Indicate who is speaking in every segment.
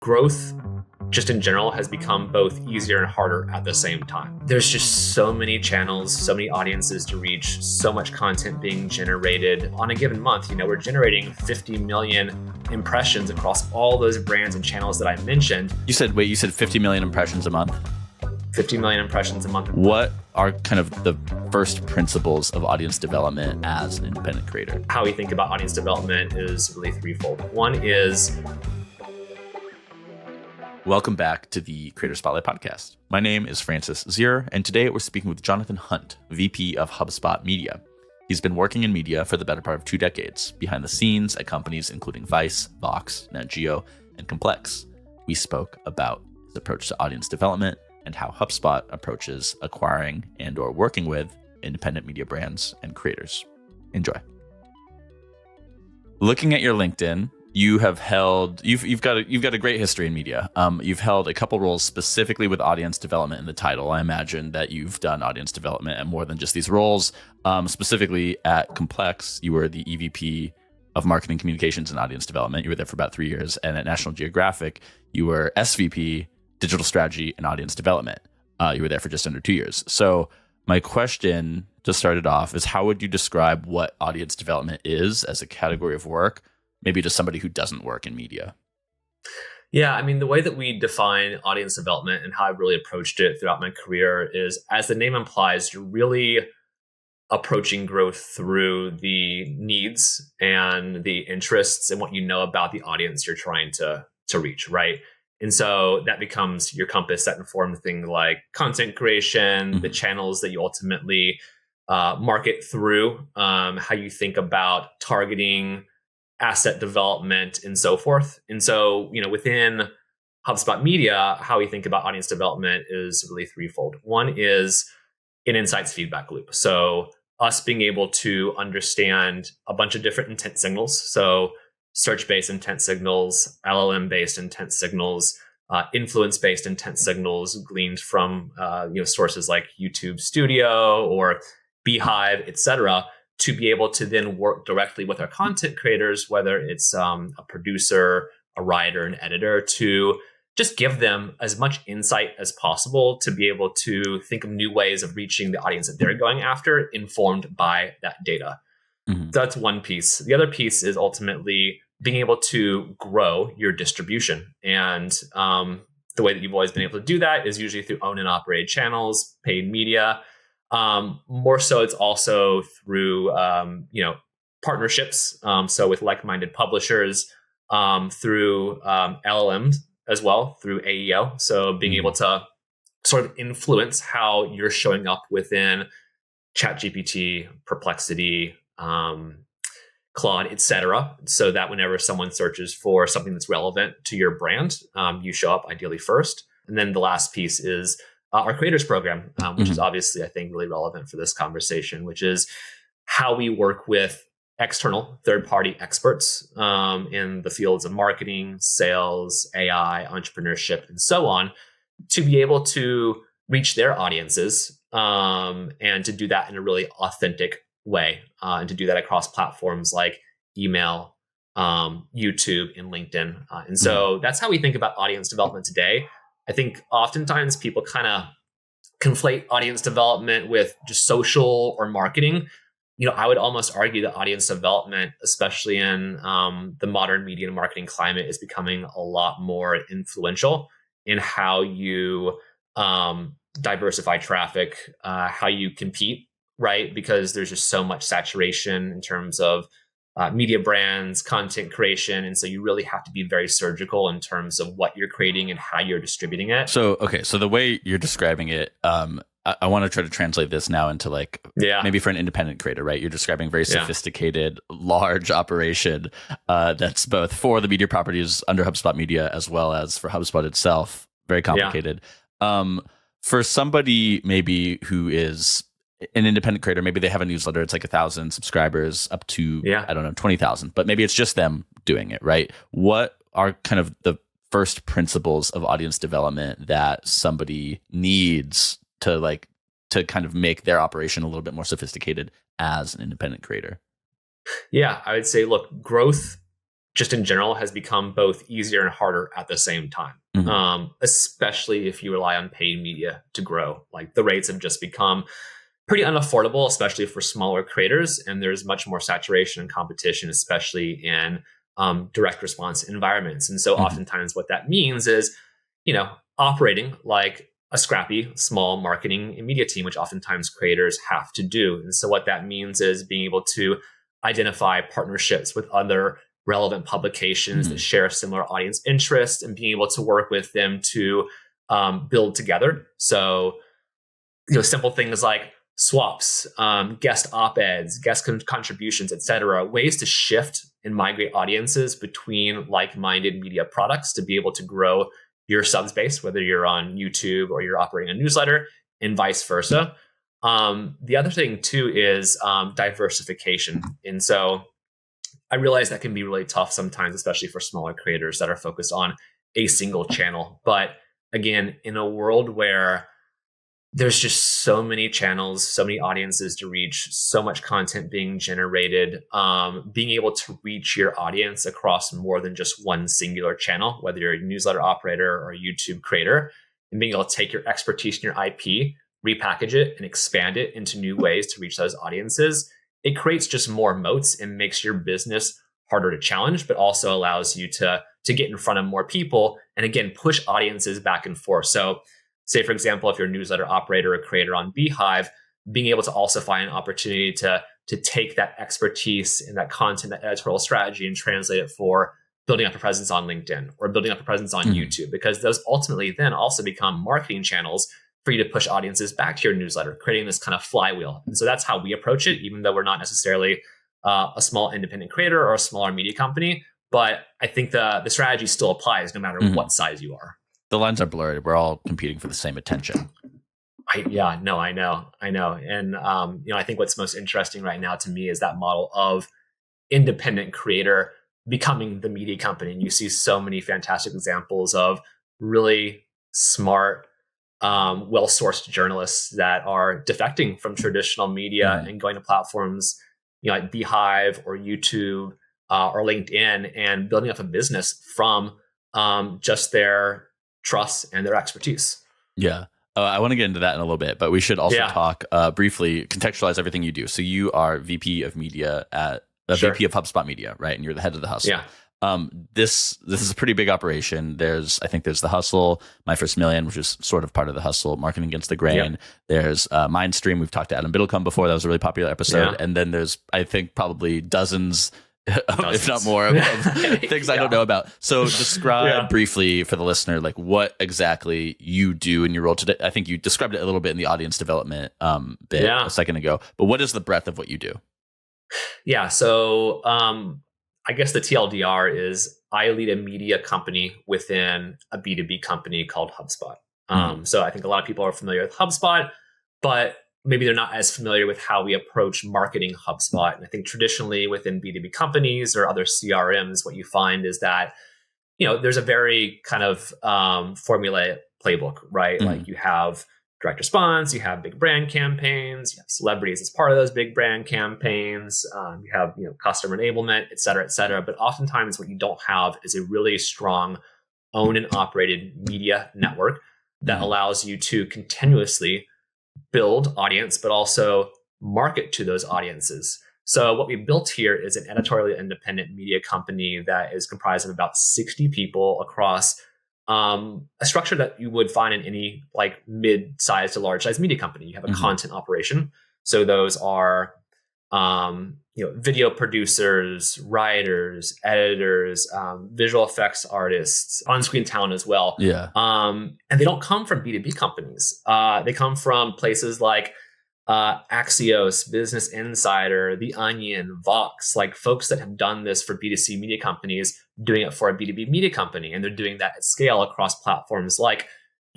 Speaker 1: growth just in general has become both easier and harder at the same time. There's just so many channels, so many audiences to reach, so much content being generated on a given month. We're generating 50 million impressions across all those brands and channels that I mentioned.
Speaker 2: You said 50 million impressions a month?
Speaker 1: 50 million impressions a month.
Speaker 2: What are kind of the first principles of audience development as an independent creator?
Speaker 1: How we think about audience development is really threefold. One is...
Speaker 2: Welcome back to the Creator Spotlight Podcast. My name is Francis Zier, and today we're speaking with Jonathan Hunt, VP of HubSpot Media. He's been working in media for the better part of 2 decades, behind the scenes at companies including Vice, Vox, Nat Geo, and Complex. We spoke about his approach to audience development and how HubSpot approaches acquiring and or working with independent media brands and creators. Enjoy. Looking at your LinkedIn, you've got a great history in media. You've held a couple roles specifically with audience development in the title. I imagine that you've done audience development at more than just these roles. Specifically at Complex, you were the EVP of Marketing Communications and Audience Development. You were there for about 3 years. And at National Geographic, you were SVP, Digital Strategy and Audience Development. You were there for just under 2 years. So my question to start it off is, how would you describe what audience development is as a category of work, maybe to somebody who doesn't work in media?
Speaker 1: Yeah, the way that we define audience development and how I've really approached it throughout my career is, as the name implies, you're really approaching growth through the needs and the interests and what you know about the audience you're trying to reach, right? And so that becomes your compass that informs things like content creation, the channels that you ultimately market through, how you think about targeting, asset development, and so forth. And so, within HubSpot Media, how we think about audience development is really threefold. One is an insights feedback loop. So us being able to understand a bunch of different intent signals. So search-based intent signals, LLM-based intent signals, influence-based intent signals gleaned from sources like YouTube Studio or Beehive, etc., to be able to then work directly with our content creators, whether it's a producer, a writer, an editor, to just give them as much insight as possible to be able to think of new ways of reaching the audience that they're going after, informed by that data. That's one piece. The other piece is ultimately being able to grow your distribution. And the way that you've always been able to do that is usually through owned and operated channels, paid media. More so, it's also through partnerships. So with like-minded publishers, through LLMs as well, through AEO. So being able to sort of influence how you're showing up within ChatGPT, Perplexity, Claude, etc., so that whenever someone searches for something that's relevant to your brand, you show up ideally first. And then the last piece is our creators program, which is obviously, I think, really relevant for this conversation, which is how we work with external third-party experts in the fields of marketing, sales, AI, entrepreneurship, and so on, to be able to reach their audiences and to do that in a really authentic way, and to do that across platforms like email, YouTube, and LinkedIn. And so that's how we think about audience development today. I think oftentimes people kind of conflate audience development with just social or marketing. I would almost argue that audience development, especially in the modern media and marketing climate, is becoming a lot more influential in how you diversify traffic, how you compete, right? Because there's just so much saturation in terms of media brands, content creation. And so you really have to be very surgical in terms of what you're creating and how you're distributing it.
Speaker 2: So the way you're describing it, I want to try to translate this now into maybe for an independent creator, right? You're describing very sophisticated, large operation that's both for the media properties under HubSpot Media as well as for HubSpot itself. Very complicated. For somebody maybe who is an independent creator, maybe they have a newsletter, it's like 1,000 subscribers up to, 20,000, but maybe it's just them doing it, right? What are kind of the first principles of audience development that somebody needs to kind of make their operation a little bit more sophisticated as an independent creator?
Speaker 1: Yeah, I would say, look, growth just in general has become both easier and harder at the same time. Especially if you rely on paid media to grow. Like the rates have just become pretty unaffordable, especially for smaller creators. And there's much more saturation and competition, especially in direct response environments. And so oftentimes what that means is, operating like a scrappy small marketing and media team, which oftentimes creators have to do. And so what that means is being able to identify partnerships with other relevant publications that share similar audience interests and being able to work with them to build together. So, simple things like swaps, guest op-eds, guest contributions, etc., ways to shift and migrate audiences between like-minded media products to be able to grow your subs base, whether you're on YouTube or you're operating a newsletter, and vice versa. The other thing too is diversification. And so I realize that can be really tough sometimes, especially for smaller creators that are focused on a single channel. But again, in a world where there's just so many channels, so many audiences to reach, so much content being generated, being able to reach your audience across more than just one singular channel, whether you're a newsletter operator or a YouTube creator, and being able to take your expertise and your IP, repackage it and expand it into new ways to reach those audiences, it creates just more moats and makes your business harder to challenge, but also allows you to get in front of more people and again, push audiences back and forth. So say, for example, if you're a newsletter operator or creator on Beehive, being able to also find an opportunity to take that expertise and that content, that editorial strategy and translate it for building up a presence on LinkedIn or building up a presence on YouTube, because those ultimately then also become marketing channels for you to push audiences back to your newsletter, creating this kind of flywheel. And so that's how we approach it, even though we're not necessarily a small independent creator or a smaller media company. But I think the strategy still applies no matter what size you are.
Speaker 2: The lines are blurred. We're all competing for the same attention.
Speaker 1: I know. And, I think what's most interesting right now to me is that model of independent creator becoming the media company. And you see so many fantastic examples of really smart, well-sourced journalists that are defecting from traditional media and going to platforms, like Beehive or YouTube or LinkedIn and building up a business from just their trust and their expertise.
Speaker 2: Yeah. I want to get into that in a little bit, but we should also talk briefly, contextualize everything you do. So you are VP of Media at VP of HubSpot Media, right? And you're the head of the hustle.
Speaker 1: Yeah.
Speaker 2: This is a pretty big operation. I think there's the hustle, My First Million, which is sort of part of the hustle, Marketing Against the Grain. There's Mindstream. We've talked to Adam Biddlecombe before. That was a really popular episode. And then there's, I think, probably dozens if not more, of things I don't know about. So describe briefly for the listener, like what exactly you do in your role today. I think you described it a little bit in the audience development bit a second ago, but what is the breadth of what you do?
Speaker 1: Yeah. So I guess the TLDR is I lead a media company within a B2B company called HubSpot. So I think a lot of people are familiar with HubSpot, but maybe they're not as familiar with how we approach marketing HubSpot. And I think traditionally within B2B companies or other CRMs, what you find is that, there's a very kind of formulaic playbook, right? Like you have direct response, you have big brand campaigns, you have celebrities as part of those big brand campaigns, you have, customer enablement, et cetera, et cetera. But oftentimes what you don't have is a really strong owned and operated media network that allows you to continuously build audience, but also market to those audiences. So what we built here is an editorially independent media company that is comprised of about 60 people across a structure that you would find in any like mid-sized to large-sized media company. You have a content operation. So those are video producers, writers, editors, visual effects artists, on-screen talent as well.
Speaker 2: Yeah.
Speaker 1: And they don't come from B2B companies. They come from places like Axios, Business Insider, The Onion, Vox, like folks that have done this for B2C media companies, doing it for a B2B media company. And they're doing that at scale across platforms like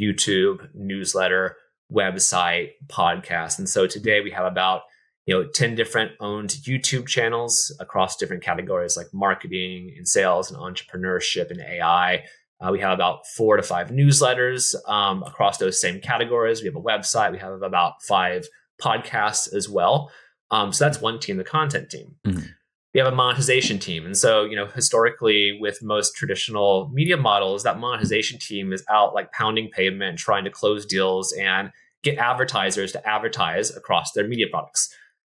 Speaker 1: YouTube, newsletter, website, podcast. And so today we have about 10 different owned YouTube channels across different categories like marketing and sales and entrepreneurship and AI. We have about 4 to 5 newsletters across those same categories. We have a website. We have about 5 podcasts as well. So that's one team, the content team. we have a monetization team. And so, historically with most traditional media models, that monetization team is out like pounding pavement, trying to close deals and get advertisers to advertise across their media products.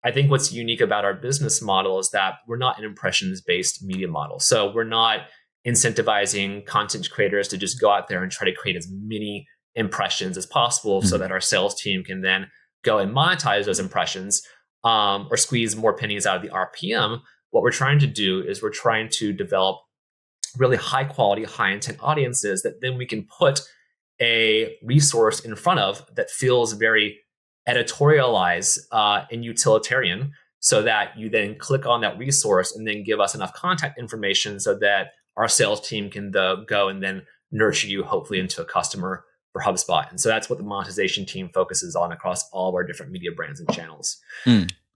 Speaker 1: I think what's unique about our business model is that we're not an impressions-based media model. So we're not incentivizing content creators to just go out there and try to create as many impressions as possible so that our sales team can then go and monetize those impressions or squeeze more pennies out of the RPM. What we're trying to do is we're trying to develop really high quality, high intent audiences that then we can put a resource in front of that feels very editorialized and utilitarian, so that you then click on that resource and then give us enough contact information so that our sales team can go and then nurture you hopefully into a customer for HubSpot. And so that's what the monetization team focuses on across all of our different media brands and channels.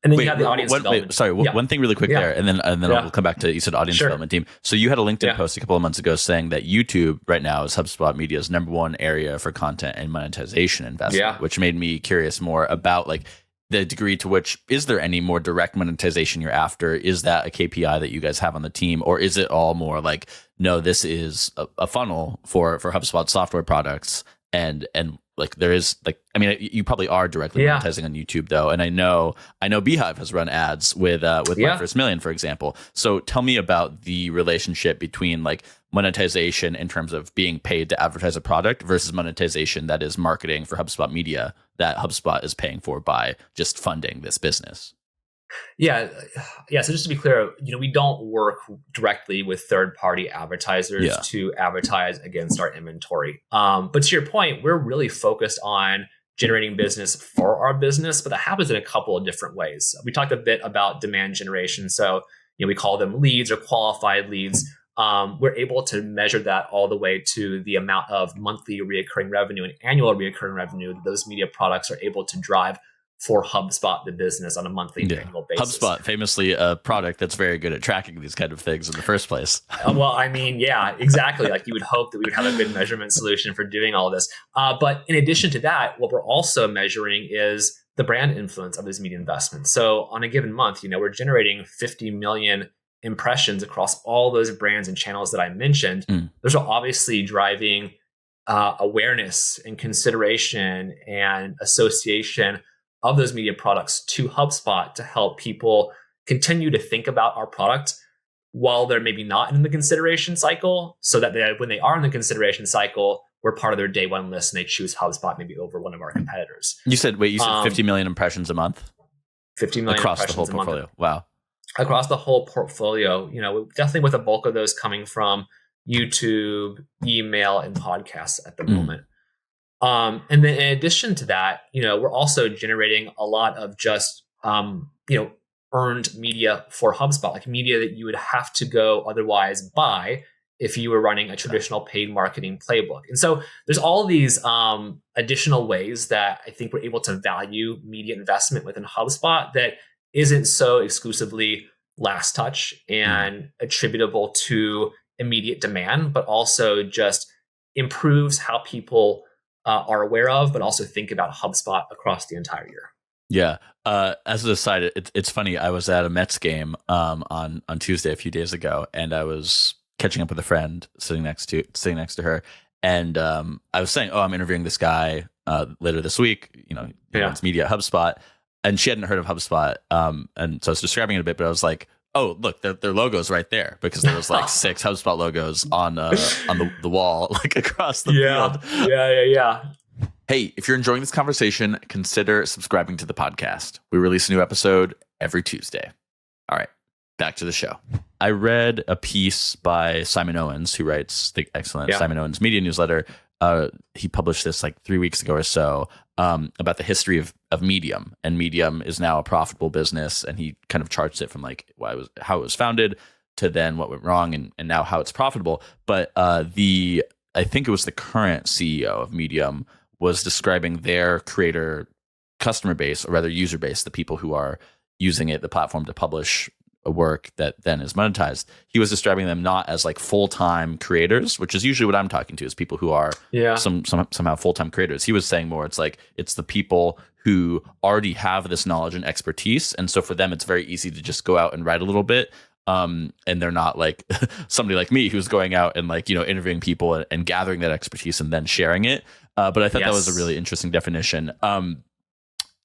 Speaker 1: And then you have the audience development.
Speaker 2: One thing really quick there, and then we'll come back to, you said audience development team. So you had a LinkedIn post a couple of months ago saying that YouTube right now is HubSpot Media's number one area for content and monetization investment, which made me curious more about like the degree to which, is there any more direct monetization you're after? Is that a KPI that you guys have on the team, or is it all more like, no, this is a funnel for HubSpot software products, and like there is like, I mean, you probably are directly monetizing on YouTube though, and I know Beehive has run ads with My First Million, for example. So tell me about the relationship between like monetization in terms of being paid to advertise a product versus monetization that is marketing for HubSpot Media that HubSpot is paying for by just funding this business.
Speaker 1: Yeah. So just to be clear, we don't work directly with third-party advertisers to advertise against our inventory. But to your point, we're really focused on generating business for our business, but that happens in a couple of different ways. We talked a bit about demand generation. So, we call them leads or qualified leads. We're able to measure that all the way to the amount of monthly recurring revenue and annual recurring revenue that those media products are able to drive for HubSpot, the business, on a monthly and annual basis.
Speaker 2: HubSpot, famously a product that's very good at tracking these kind of things in the first place.
Speaker 1: Well, I mean, yeah, exactly. Like you would hope that we would have a good measurement solution for doing all this. But in addition to that, what we're also measuring is the brand influence of these media investments. So on a given month, we're generating 50 million impressions across all those brands and channels that I mentioned. Those are obviously driving awareness and consideration and association of those media products to HubSpot to help people continue to think about our product while they're maybe not in the consideration cycle, so that when they are in the consideration cycle, we're part of their day one list and they choose HubSpot maybe over one of our competitors.
Speaker 2: You said 50 million impressions a month?
Speaker 1: 50 million
Speaker 2: across the whole portfolio. Wow.
Speaker 1: Across the whole portfolio, definitely with a bulk of those coming from YouTube, email, and podcasts at the moment. And then in addition to that, we're also generating a lot of just, earned media for HubSpot, like media that you would have to go otherwise buy if you were running a traditional paid marketing playbook. And so there's all these additional ways that I think we're able to value media investment within HubSpot that isn't so exclusively last touch and attributable to immediate demand, but also just improves how people are aware of, but also think about HubSpot across the entire year.
Speaker 2: Yeah. As an aside, it's funny. I was at a Mets game on Tuesday a few days ago, and I was catching up with a friend sitting next to her, and I was saying, "Oh, I'm interviewing this guy later this week. He runs media at HubSpot," and she hadn't heard of HubSpot, and so I was describing it a bit, but I was like, "Oh, look, their logo's right there," because there was like 6 HubSpot logos on the wall, like across the field.
Speaker 1: Yeah.
Speaker 2: Hey, if you're enjoying this conversation, consider subscribing to the podcast. We release a new episode every Tuesday. All right, back to the show. I read a piece by Simon Owens, who writes the excellent Simon Owens Media newsletter. He published this like 3 weeks ago or so about the history of Medium, and Medium is now a profitable business, and he kind of charts it from like how it was founded to then what went wrong and now how it's profitable. But I think it was the current CEO of Medium was describing their creator customer base, or rather user base, the people who are using the platform to publish a work that then is monetized. He was describing them not as like full-time creators, which is usually what I'm talking to, is people who are somehow full-time creators. He was saying more, it's the people who already have this knowledge and expertise. And so for them, it's very easy to just go out and write a little bit And they're not like somebody like me who's going out and like, interviewing people and gathering that expertise and then sharing it. But I thought that was a really interesting definition.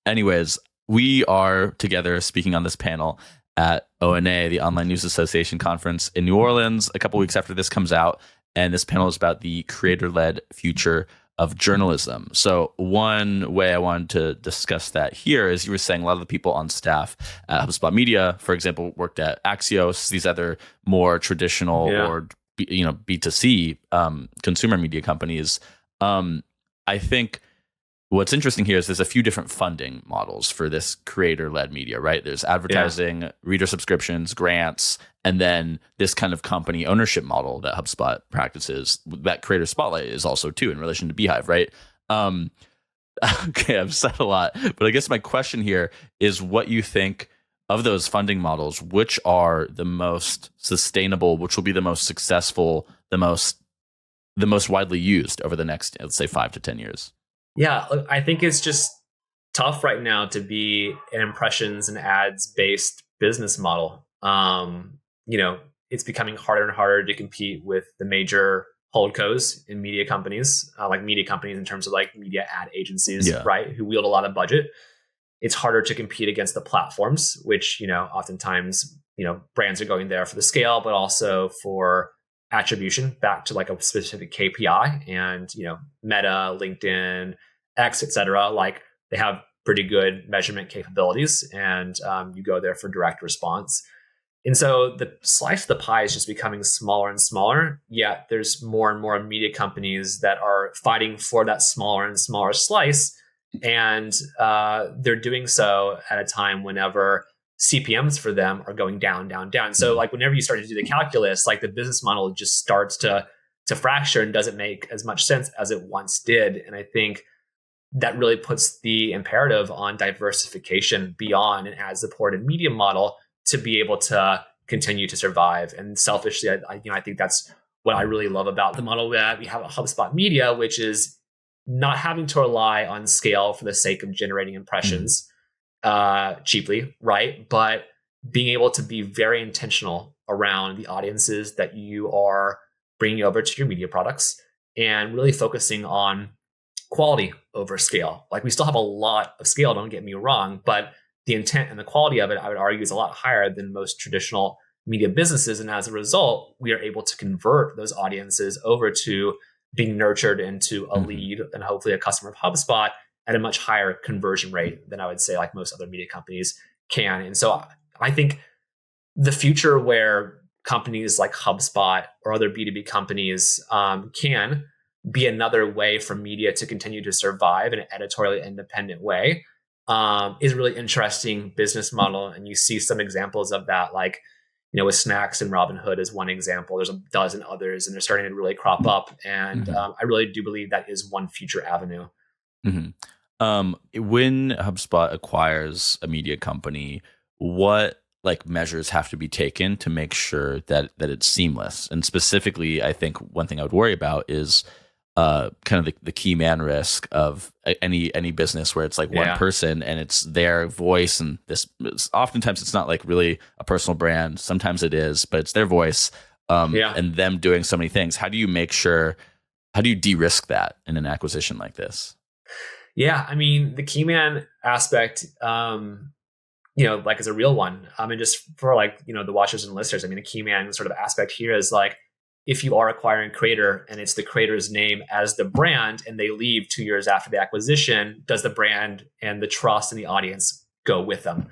Speaker 2: Anyways, we are together speaking on this panel at ONA, the Online News Association conference in New Orleans, a couple weeks after this comes out. And this panel is about the creator-led future of journalism. So one way I wanted to discuss that here is you were saying a lot of the people on staff at HubSpot Media, for example, worked at Axios, these other more traditional or B2C consumer media companies. I think what's interesting here is there's a few different funding models for this creator-led media, right? There's advertising, reader subscriptions, grants, and then this kind of company ownership model that HubSpot practices, that Creator Spotlight is also too in relation to Beehive, right? Okay, I've said a lot, but I guess my question here is what you think of those funding models, which are the most sustainable, which will be the most successful, the most widely used over the next, let's say, 5 to 10 years?
Speaker 1: Yeah, look, I think it's just tough right now to be an impressions and ads based business model. It's becoming harder and harder to compete with the major holdcos in media companies, like media companies in terms of like media ad agencies, right, who wield a lot of budget. It's harder to compete against the platforms, which, oftentimes, brands are going there for the scale, but also for attribution back to like a specific KPI. And, Meta, LinkedIn, X, et cetera, like they have pretty good measurement capabilities, and you go there for direct response. And so the slice of the pie is just becoming smaller and smaller, yet there's more and more media companies that are fighting for that smaller and smaller slice. And they're doing so at a time whenever CPMs for them are going down, down, down. So like whenever you start to do the calculus, like the business model just starts to fracture and doesn't make as much sense as it once did. And I think that really puts the imperative on diversification beyond an ad-supported media model to be able to continue to survive. And selfishly, I think that's what I really love about the model that we have at HubSpot Media, which is not having to rely on scale for the sake of generating impressions cheaply, right? But being able to be very intentional around the audiences that you are bringing over to your media products and really focusing on quality over scale. Like we still have a lot of scale, don't get me wrong, but the intent and the quality of it, I would argue, is a lot higher than most traditional media businesses. And as a result, we are able to convert those audiences over to being nurtured into a lead and hopefully a customer of HubSpot at a much higher conversion rate than I would say like most other media companies can. And so I think the future where companies like HubSpot or other B2B companies can be another way for media to continue to survive in an editorially independent way is a really interesting business model. And you see some examples of that, like, with Snacks and Robinhood is one example. There's a dozen others, and they're starting to really crop up. And I really do believe that is one future avenue.
Speaker 2: When HubSpot acquires a media company, what measures have to be taken to make sure that it's seamless? And specifically, I think one thing I would worry about is kind of the key man risk of any business where it's like one person and it's their voice, and oftentimes it's not like really a personal brand. Sometimes it is, but it's their voice and them doing so many things. How do you de-risk that in an acquisition like this?
Speaker 1: Yeah, I mean, the key man aspect, is a real one. I mean, just for the watchers and listeners, I mean, the key man sort of aspect here is like, if you are acquiring a creator and it's the creator's name as the brand and they leave 2 years after the acquisition, does the brand and the trust in the audience go with them?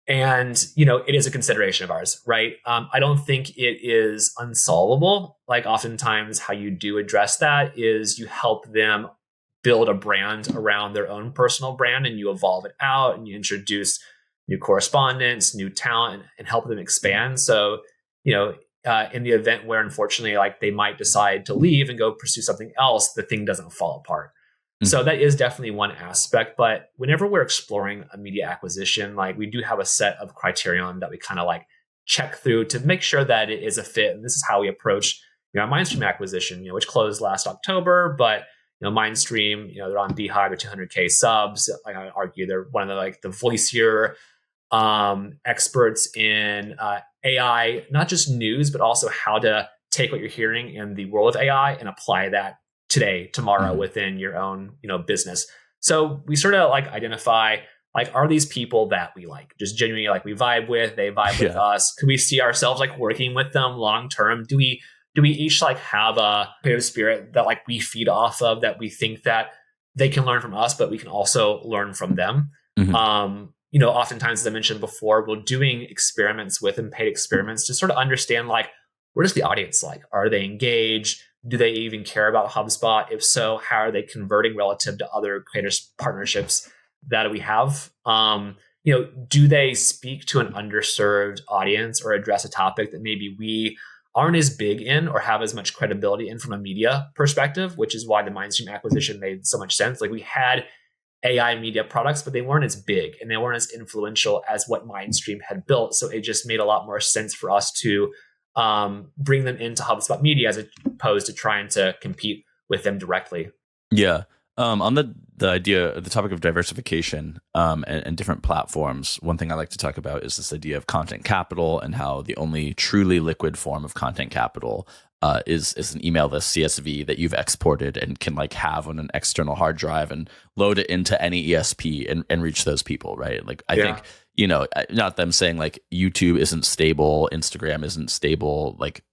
Speaker 1: And, it is a consideration of ours, right? I don't think it is unsolvable. Like oftentimes how you do address that is you help them build a brand around their own personal brand, and you evolve it out and you introduce new correspondents, new talent, and help them expand. So, in the event where unfortunately they might decide to leave and go pursue something else, the thing doesn't fall apart. So that is definitely one aspect. But whenever we're exploring a media acquisition, we do have a set of criterion that we kind of check through to make sure that it is a fit. And this is how we approach our Mindstream acquisition, which closed last October. But Mindstream, they're on Beehive with 200K subs. I would argue they're one of the voicier experts in AI, not just news, but also how to take what you're hearing in the world of AI and apply that today, tomorrow within your own, business. So we sort of like identify, like, are these people that we like, just genuinely like we vibe with, they vibe with us? Could we see ourselves like working with them long term? Do we each like have a creative spirit that like we feed off of, that we think that they can learn from us, but we can also learn from them? Oftentimes, as I mentioned before, we're doing experiments with and paid experiments to sort of understand, like, what is the audience like? Are they engaged? Do they even care about HubSpot? If so, how are they converting relative to other creators partnerships that we have? Do they speak to an underserved audience or address a topic that maybe we aren't as big in or have as much credibility in from a media perspective, which is why the Mindstream acquisition made so much sense. Like, we had AI media products, but they weren't as big and they weren't as influential as what Mindstream had built. So it just made a lot more sense for us to bring them into HubSpot Media as opposed to trying to compete with them directly.
Speaker 2: Yeah. On the topic of diversification and different platforms, one thing I like to talk about is this idea of content capital, and how the only truly liquid form of content capital is an email list CSV that you've exported and can like have on an external hard drive and load it into any ESP and reach those people, right? Like, I think, not them saying like YouTube isn't stable, Instagram isn't stable, like,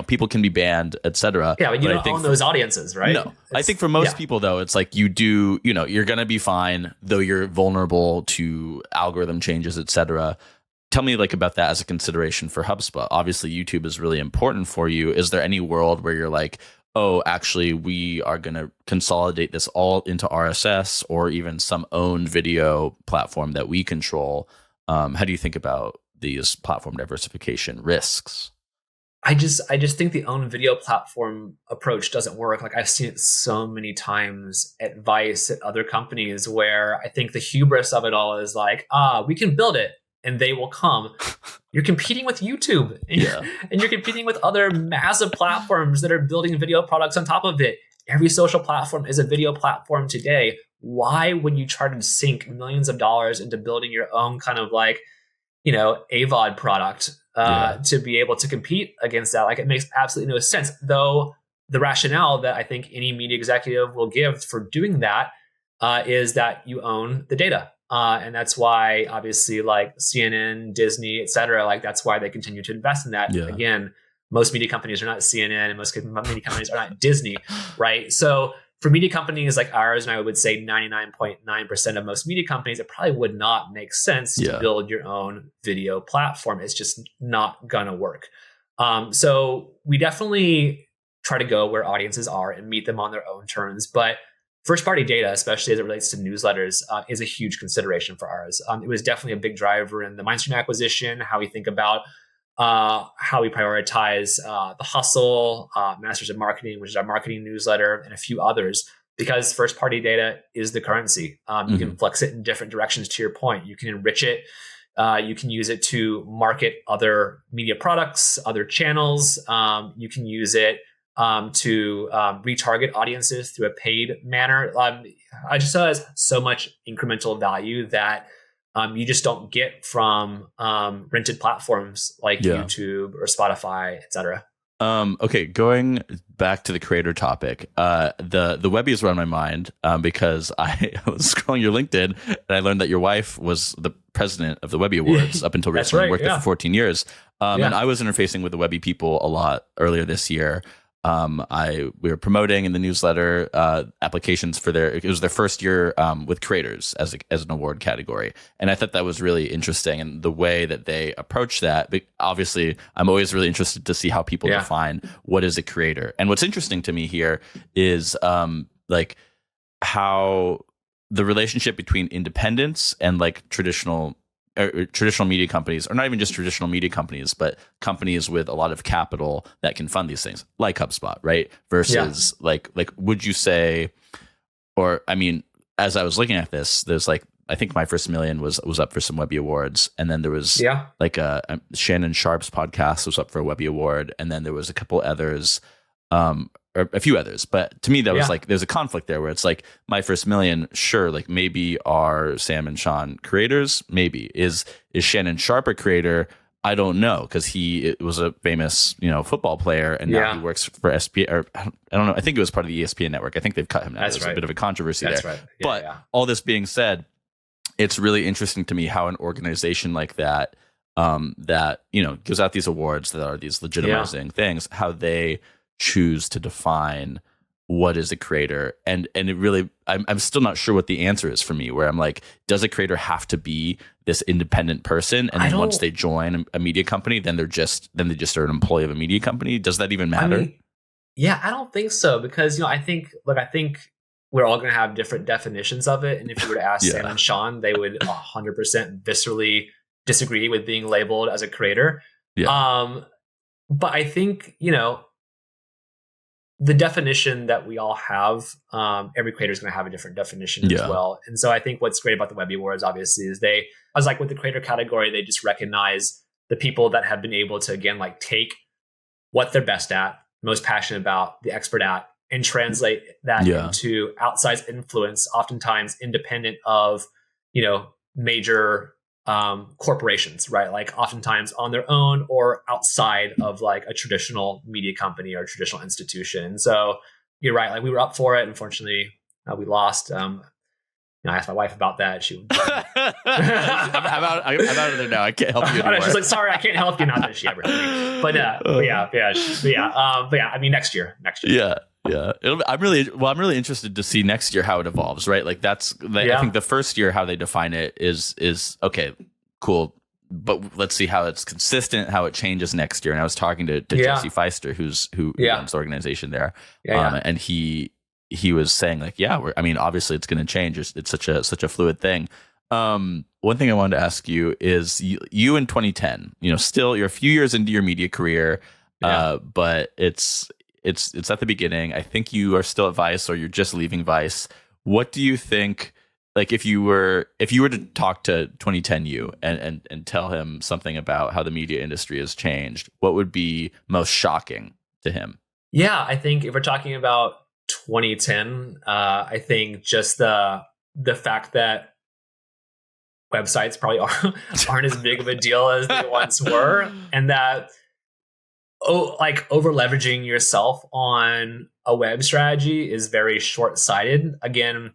Speaker 2: people can be banned, etc.
Speaker 1: Yeah, but you don't own those audiences, right?
Speaker 2: No, I think for most people, though, it's like you're going to be fine, though you're vulnerable to algorithm changes, etc. Tell me like about that as a consideration for HubSpot. Obviously, YouTube is really important for you. Is there any world where you're like, oh, actually, we are going to consolidate this all into RSS or even some owned video platform that we control? How do you think about these platform diversification risks?
Speaker 1: I just think the own video platform approach doesn't work. Like, I've seen it so many times at Vice, at other companies, where I think the hubris of it all is like, we can build it and they will come. You're competing with YouTube and you're competing with other massive platforms that are building video products on top of it. Every social platform is a video platform today. Why would you try to sink millions of dollars into building your own kind of like, AVOD product to be able to compete against that? Like, it makes absolutely no sense. Though the rationale that I think any media executive will give for doing that is that you own the data. And that's why obviously like CNN, Disney, et cetera, like that's why they continue to invest in that. Yeah. Again, most media companies are not CNN and most media companies are not Disney, right? So for media companies like ours, and I would say 99.9% of most media companies, it probably would not make sense to build your own video platform. It's just not going to work. So we definitely try to go where audiences are and meet them on their own terms. But first-party data, especially as it relates to newsletters, is a huge consideration for ours. It was definitely a big driver in the Mindstream acquisition, how we think about how we prioritize The Hustle, Masters of Marketing, which is our marketing newsletter, and a few others, because first-party data is the currency. You can flex it in different directions, to your point. You can enrich it. You can use it to market other media products, other channels. You can use it to retarget audiences through a paid manner. I just saw it as so much incremental value that you just don't get from rented platforms like YouTube or Spotify, et cetera.
Speaker 2: Okay, going back to the creator topic, the Webby is on my mind because I was scrolling your LinkedIn and I learned that your wife was the president of the Webby Awards up until recently. Worked there for 14 years. And I was interfacing with the Webby people a lot earlier this year. We were promoting in the newsletter applications for it was their first year with creators as an award category. And I thought that was really interesting, and the way that they approach that. But obviously, I'm always really interested to see how people define what is a creator. And what's interesting to me here is like how the relationship between independents and like traditional media companies, or not even just traditional media companies, but companies with a lot of capital that can fund these things, like HubSpot, right? Versus like, would you say, or I mean, as I was looking at this, there's like, I think My First Million was up for some Webby Awards, and then there was like a Shannon Sharp's podcast was up for a Webby Award, and then there was a couple others, or a few others. But to me, that was like, there's a conflict there where it's like My First Million, sure, like maybe are Sam and Sean creators? Maybe. Is Shannon Sharp a creator? I don't know, because he was a famous, football player, and now he works for ESPN. Or I don't know. I think it was part of the ESPN network. I think they've cut him now. There's a bit of a controversy there.
Speaker 1: Right.
Speaker 2: But all this being said, it's really interesting to me how an organization like that, gives out these awards that are these legitimizing things, how they choose to define what is a creator. And it really, I'm still not sure what the answer is for me, where I'm like, does a creator have to be this independent person? And then once they join a media company, then they just are an employee of a media company. Does that even matter?
Speaker 1: I don't think so, because, I think we're all going to have different definitions of it. And if you were to ask Sam and Sean, they would 100% viscerally disagree with being labeled as a creator. Yeah. But I think, the definition that we all have, every creator is going to have a different definition as well. And so I think what's great about the Webby Awards, obviously, is with the creator category, they just recognize the people that have been able to, again, take what they're best at, most passionate about, the expert at, and translate that into outsized influence, oftentimes independent of, major corporations, right? Oftentimes on their own or outside of a traditional media company or traditional institution. And so you're right. We were up for it. Unfortunately, we lost. I asked my wife about that. She
Speaker 2: I'm out of there now. I can't help you anymore.
Speaker 1: She's like, sorry, I can't help you. Not that she ever helped me. But I mean, next year.
Speaker 2: Yeah. I'm really interested to see next year how it evolves, right? I think the first year, how they define it is okay, cool. But let's see how it's consistent, how it changes next year. And I was talking to Jesse Feister, who runs the organization there. And he was saying obviously it's going to change. It's such a fluid thing. One thing I wanted to ask you is you in 2010, still you're a few years into your media career, but it's at the beginning. I think you are still at Vice, or you're just leaving Vice. What do you think, if you were to talk to 2010 you and tell him something about how the media industry has changed, what would be most shocking to him?
Speaker 1: Yeah, I think if we're talking about 2010, I think just the fact that websites probably aren't as big of a deal as they once were, and that over leveraging yourself on a web strategy is very short-sighted. Again,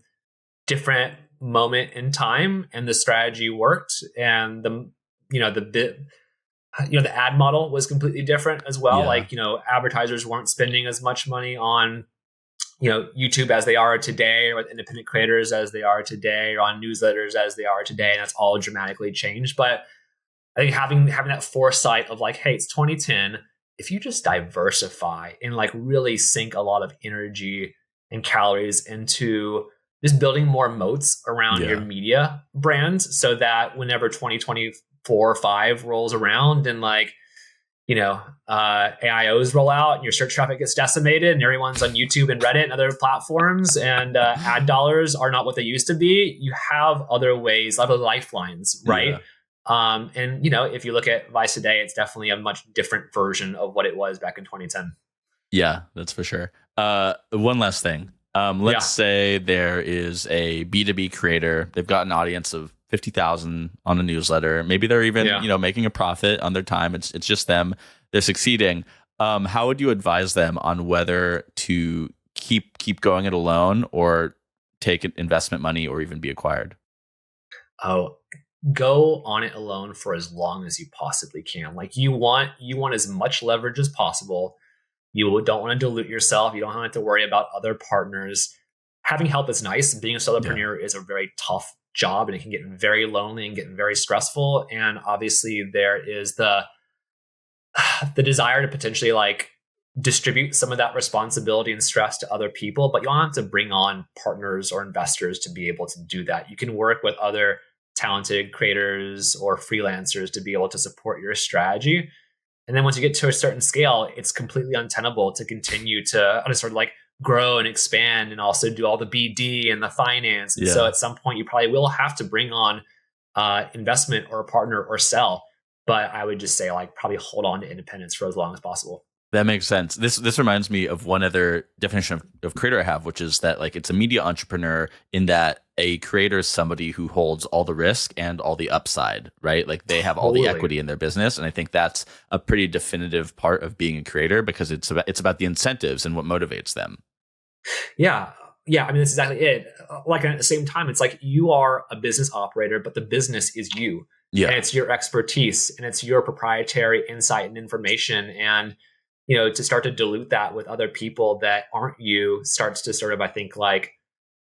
Speaker 1: different moment in time, and the strategy worked, and the ad model was completely different as well. Advertisers weren't spending as much money on YouTube as they are today, or with independent creators as they are today, or on newsletters as they are today, and that's all dramatically changed. But I think having that foresight of hey, it's 2010. If you just diversify and really sink a lot of energy and calories into just building more moats around your media brands, so that whenever 2024 or 5 rolls around and AIOs roll out and your search traffic gets decimated and everyone's on YouTube and Reddit and other platforms, and ad dollars are not what they used to be, you have other ways, other lifelines, right? And if you look at Vice today, it's definitely a much different version of what it was back in 2010.
Speaker 2: Yeah, that's for sure. One last thing. Let's say there is a B2B creator. They've got an audience of 50,000 on a newsletter. Maybe they're even, making a profit on their time. It's just them. They're succeeding. How would you advise them on whether to keep going it alone, or take investment money, or even be acquired?
Speaker 1: Go on it alone for as long as you possibly can. You want as much leverage as possible. You don't want to dilute yourself. You don't have to worry about other partners. Having help is nice. Being a solopreneur is a very tough job, and it can get very lonely and get very stressful. And obviously there is the desire to potentially distribute some of that responsibility and stress to other people, but you don't have to bring on partners or investors to be able to do that. You can work with other talented creators or freelancers to be able to support your strategy. And then once you get to a certain scale, it's completely untenable to continue to sort of grow and expand and also do all the BD and the finance. And so at some point you probably will have to bring on investment or a partner or sell. But I would just say probably hold on to independence for as long as possible.
Speaker 2: That makes sense. This reminds me of one other definition of creator I have, which is that like it's a media entrepreneur in that a creator is somebody who holds all the risk and all the upside, right? Like they have all the equity in their business. And I think that's a pretty definitive part of being a creator because it's about the incentives and what motivates them.
Speaker 1: Yeah. Yeah. I mean, that's exactly it. Like at the same time, it's like you are a business operator, but the business is you. Yeah. And it's your expertise and it's your proprietary insight and information. And to start to dilute that with other people that aren't you starts to sort of, I think, like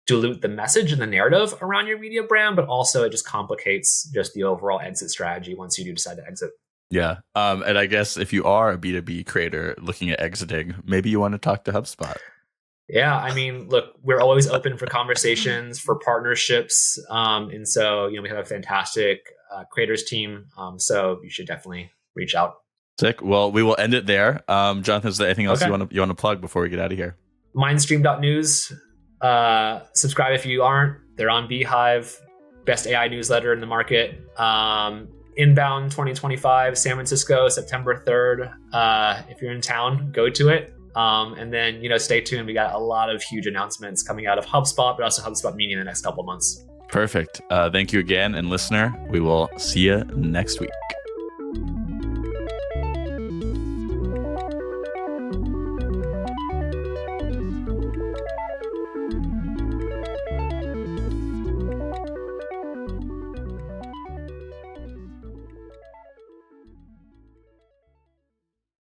Speaker 1: dilute the message and the narrative around your media brand, but also it just complicates just the overall exit strategy once you do decide to exit.
Speaker 2: Yeah. And I guess if you are a B2B creator looking at exiting, maybe you want to talk to HubSpot.
Speaker 1: Yeah. I mean, look, we're always open for conversations, for partnerships. And so, we have a fantastic creators team. So you should definitely reach out.
Speaker 2: Sick. Well, we will end it there. Jonathan, is there anything else you want to plug before we get out of here?
Speaker 1: Mindstream.news. Subscribe if you aren't. They're on Beehive, best AI newsletter in the market. Inbound 2025, San Francisco, September 3rd. If you're in town, go to it. And then, stay tuned. We got a lot of huge announcements coming out of HubSpot, but also HubSpot Media in the next couple of months.
Speaker 2: Perfect. Thank you again. And listener, we will see you next week.